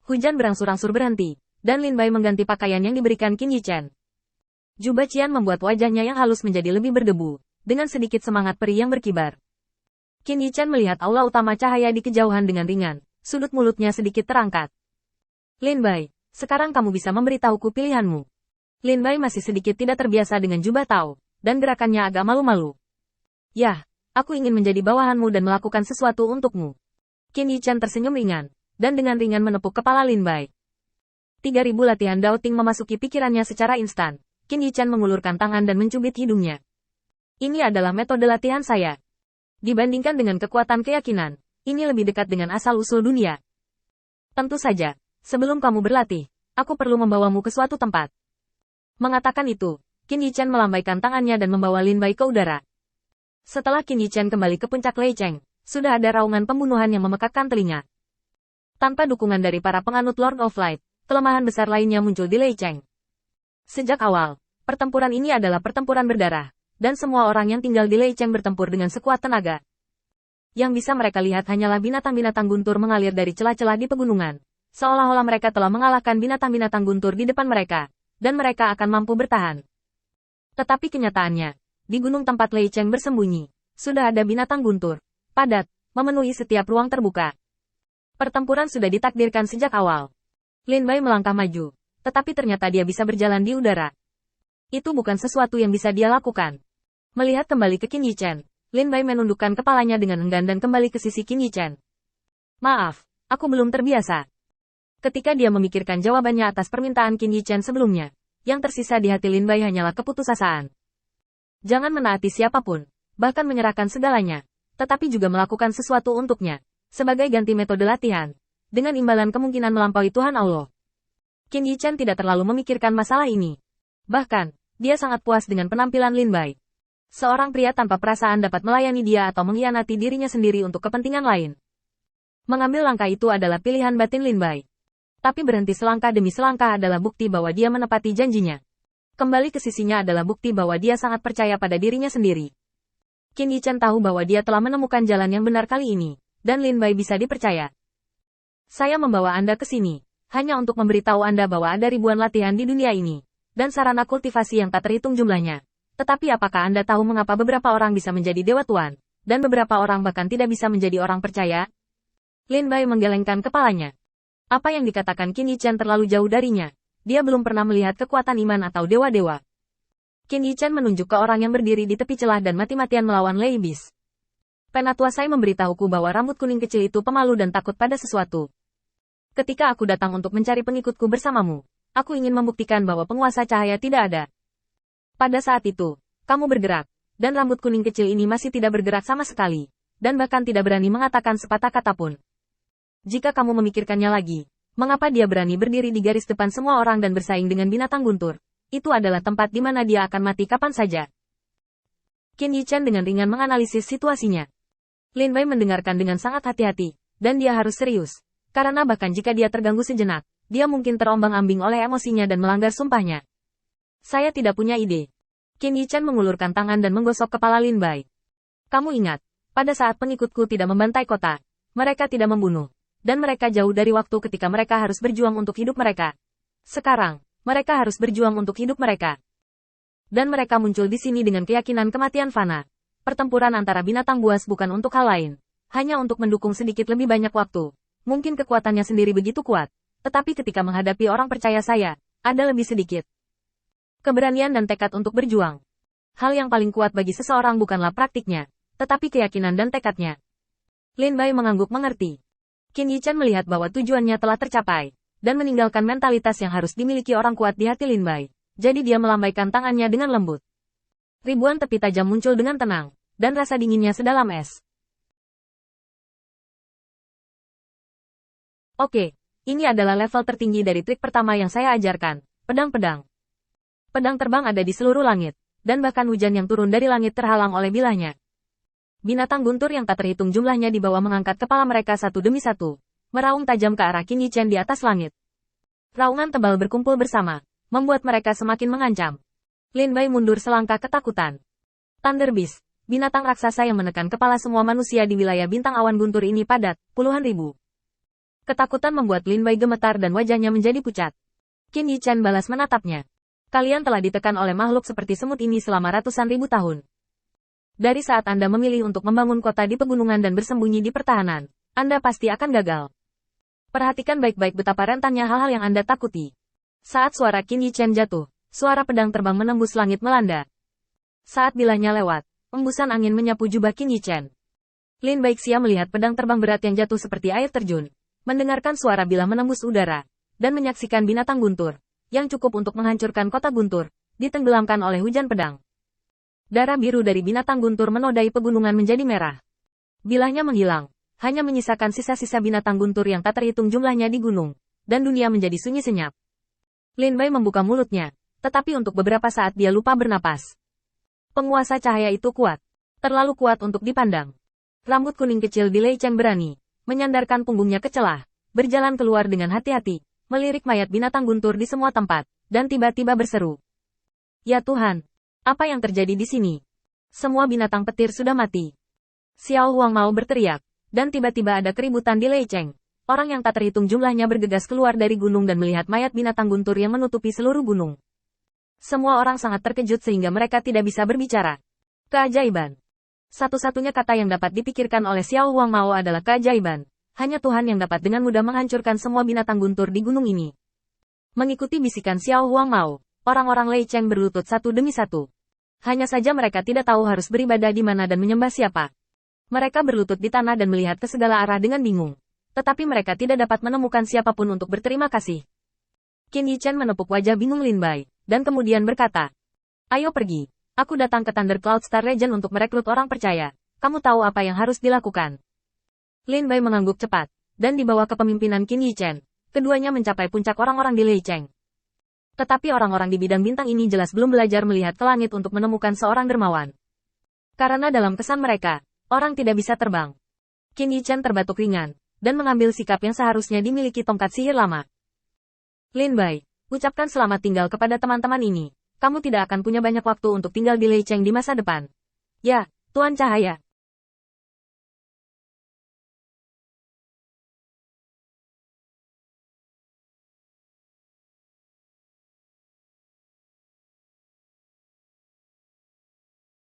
Hujan berangsur-angsur berhenti, dan Lin Bai mengganti pakaian yang diberikan Qin Yichen. Jubah Qian membuat wajahnya yang halus menjadi lebih berdebu, dengan sedikit semangat peri yang berkibar. Qin Yichen melihat aula utama cahaya di kejauhan dengan ringan, sudut mulutnya sedikit terangkat. Lin Bai, sekarang kamu bisa memberitahuku pilihanmu. Lin Bai masih sedikit tidak terbiasa dengan jubah Tao, dan gerakannya agak malu-malu. Yah, aku ingin menjadi bawahanmu dan melakukan sesuatu untukmu. Qin Yichen tersenyum ringan, dan dengan ringan menepuk kepala Lin Bai. 3000 latihan Dao Ting memasuki pikirannya secara instan. Qin Yichen mengulurkan tangan dan mencubit hidungnya. Ini adalah metode latihan saya. Dibandingkan dengan kekuatan keyakinan, ini lebih dekat dengan asal-usul dunia. Tentu saja, sebelum kamu berlatih, aku perlu membawamu ke suatu tempat. Mengatakan itu, Qin Yichen melambaikan tangannya dan membawa Lin Bai ke udara. Setelah Qin Yichen kembali ke puncak Lei Cheng, sudah ada raungan pembunuhan yang memekakkan telinga. Tanpa dukungan dari para penganut Lord of Light, kelemahan besar lainnya muncul di Lei Cheng. Sejak awal, pertempuran ini adalah pertempuran berdarah, dan semua orang yang tinggal di Lei Cheng bertempur dengan sekuat tenaga. Yang bisa mereka lihat hanyalah binatang-binatang guntur mengalir dari celah-celah di pegunungan, seolah-olah mereka telah mengalahkan binatang-binatang guntur di depan mereka, dan mereka akan mampu bertahan. Tetapi kenyataannya, di gunung tempat Lei Cheng bersembunyi, sudah ada binatang guntur, padat, memenuhi setiap ruang terbuka. Pertempuran sudah ditakdirkan sejak awal. Lin Bai melangkah maju, tetapi ternyata dia bisa berjalan di udara. Itu bukan sesuatu yang bisa dia lakukan. Melihat kembali ke Qin Yichen, Lin Bai menundukkan kepalanya dengan enggan dan kembali ke sisi Qin Yichen. Maaf, aku belum terbiasa. Ketika dia memikirkan jawabannya atas permintaan Qin Yichen sebelumnya, yang tersisa di hati Lin Bai hanyalah keputusasaan. Jangan menaati siapapun, bahkan menyerahkan segalanya, tetapi juga melakukan sesuatu untuknya. Sebagai ganti metode latihan, dengan imbalan kemungkinan melampaui Tuhan Allah. Qin Yichen tidak terlalu memikirkan masalah ini. Bahkan, dia sangat puas dengan penampilan Lin Bai. Seorang pria tanpa perasaan dapat melayani dia atau mengkhianati dirinya sendiri untuk kepentingan lain. Mengambil langkah itu adalah pilihan batin Lin Bai. Tapi berhenti selangkah demi selangkah adalah bukti bahwa dia menepati janjinya. Kembali ke sisinya adalah bukti bahwa dia sangat percaya pada dirinya sendiri. Qin Yichen tahu bahwa dia telah menemukan jalan yang benar kali ini. Dan Lin Bai bisa dipercaya. Saya membawa Anda ke sini, hanya untuk memberitahu Anda bahwa ada ribuan latihan di dunia ini, dan sarana kultivasi yang tak terhitung jumlahnya. Tetapi apakah Anda tahu mengapa beberapa orang bisa menjadi Dewa Tuan, dan beberapa orang bahkan tidak bisa menjadi orang percaya? Lin Bai menggelengkan kepalanya. Apa yang dikatakan Qin Yichen terlalu jauh darinya. Dia belum pernah melihat kekuatan iman atau dewa-dewa. Qin Yichen menunjuk ke orang yang berdiri di tepi celah dan mati-matian melawan Lei Bis. Penatua Sai memberitahuku bahwa rambut kuning kecil itu pemalu dan takut pada sesuatu. Ketika aku datang untuk mencari pengikutku bersamamu, aku ingin membuktikan bahwa penguasa cahaya tidak ada. Pada saat itu, kamu bergerak, dan rambut kuning kecil ini masih tidak bergerak sama sekali, dan bahkan tidak berani mengatakan sepatah kata pun. Jika kamu memikirkannya lagi, mengapa dia berani berdiri di garis depan semua orang dan bersaing dengan binatang guntur? Itu adalah tempat di mana dia akan mati kapan saja. Qin Yichen dengan ringan menganalisis situasinya. Lin Bai mendengarkan dengan sangat hati-hati, dan dia harus serius. Karena bahkan jika dia terganggu sejenak, dia mungkin terombang-ambing oleh emosinya dan melanggar sumpahnya. Saya tidak punya ide. Qin Yichen mengulurkan tangan dan menggosok kepala Lin Bai. Kamu ingat, pada saat pengikutku tidak membantai kota, mereka tidak membunuh, dan mereka jauh dari waktu ketika mereka harus berjuang untuk hidup mereka. Sekarang, mereka harus berjuang untuk hidup mereka. Dan mereka muncul di sini dengan keyakinan kematian fana. Pertempuran antara binatang buas bukan untuk hal lain, hanya untuk mendukung sedikit lebih banyak waktu. Mungkin kekuatannya sendiri begitu kuat, tetapi ketika menghadapi orang percaya saya, ada lebih sedikit keberanian dan tekad untuk berjuang. Hal yang paling kuat bagi seseorang bukanlah praktiknya, tetapi keyakinan dan tekadnya. Lin Bai mengangguk mengerti. Qin Yichen melihat bahwa tujuannya telah tercapai, dan meninggalkan mentalitas yang harus dimiliki orang kuat di hati Lin Bai. Jadi dia melambaikan tangannya dengan lembut. Ribuan tepi tajam muncul dengan tenang, dan rasa dinginnya sedalam es. Oke, ini adalah level tertinggi dari trik pertama yang saya ajarkan, pedang-pedang. Pedang terbang ada di seluruh langit, dan bahkan hujan yang turun dari langit terhalang oleh bilahnya. Binatang guntur yang tak terhitung jumlahnya di bawah mengangkat kepala mereka satu demi satu, meraung tajam ke arah Qin Yichen di atas langit. Raungan tebal berkumpul bersama, membuat mereka semakin mengancam. Lin Bai mundur selangkah ketakutan. Thunder Beast, binatang raksasa yang menekan kepala semua manusia di wilayah bintang awan guntur ini padat, puluhan ribu. Ketakutan membuat Lin Bai gemetar dan wajahnya menjadi pucat. Qin Yichan balas menatapnya. Kalian telah ditekan oleh makhluk seperti semut ini selama ratusan ribu tahun. Dari saat Anda memilih untuk membangun kota di pegunungan dan bersembunyi di pertahanan, Anda pasti akan gagal. Perhatikan baik-baik betapa rentannya hal-hal yang Anda takuti. Saat suara Qin Yichan jatuh, suara pedang terbang menembus langit melanda. Saat bilahnya lewat, embusan angin menyapu jubah Qin Yichan. Lin Baixia melihat pedang terbang berat yang jatuh seperti air terjun, mendengarkan suara bilah menembus udara, dan menyaksikan binatang guntur, yang cukup untuk menghancurkan kota guntur, ditenggelamkan oleh hujan pedang. Darah biru dari binatang guntur menodai pegunungan menjadi merah. Bilahnya menghilang, hanya menyisakan sisa-sisa binatang guntur yang tak terhitung jumlahnya di gunung, dan dunia menjadi sunyi senyap. Lin Bai membuka mulutnya, tetapi untuk beberapa saat dia lupa bernapas. Penguasa cahaya itu kuat, terlalu kuat untuk dipandang. Rambut kuning kecil di Lei Cheng berani menyandarkan punggungnya ke celah, berjalan keluar dengan hati-hati, melirik mayat binatang guntur di semua tempat, dan tiba-tiba berseru. Ya Tuhan, apa yang terjadi di sini? Semua binatang petir sudah mati. Xiao Huang mau berteriak, dan tiba-tiba ada keributan di Lei Cheng. Orang yang tak terhitung jumlahnya bergegas keluar dari gunung dan melihat mayat binatang guntur yang menutupi seluruh gunung. Semua orang sangat terkejut sehingga mereka tidak bisa berbicara. Keajaiban. Satu-satunya kata yang dapat dipikirkan oleh Xiao Huang Mao adalah keajaiban. Hanya Tuhan yang dapat dengan mudah menghancurkan semua binatang guntur di gunung ini. Mengikuti bisikan Xiao Huang Mao, orang-orang Lei Cheng berlutut satu demi satu. Hanya saja mereka tidak tahu harus beribadah di mana dan menyembah siapa. Mereka berlutut di tanah dan melihat ke segala arah dengan bingung. Tetapi mereka tidak dapat menemukan siapapun untuk berterima kasih. Qin Yichan menepuk wajah bingung Lin Bai, dan kemudian berkata, "Ayo pergi. Aku datang ke Thunder Cloud Star Region untuk merekrut orang percaya. Kamu tahu apa yang harus dilakukan." Lin Bai mengangguk cepat, dan di bawah kepemimpinan Qin Yichan, keduanya mencapai puncak orang-orang di Lei Cheng. Tetapi orang-orang di bidang bintang ini jelas belum belajar melihat ke langit untuk menemukan seorang dermawan. Karena dalam kesan mereka, orang tidak bisa terbang. Qin Yichan terbatuk ringan, dan mengambil sikap yang seharusnya dimiliki tongkat sihir lama. Lin Bai, ucapkan selamat tinggal kepada teman-teman ini. Kamu tidak akan punya banyak waktu untuk tinggal di Lei Cheng di masa depan. Ya, Tuan Cahaya.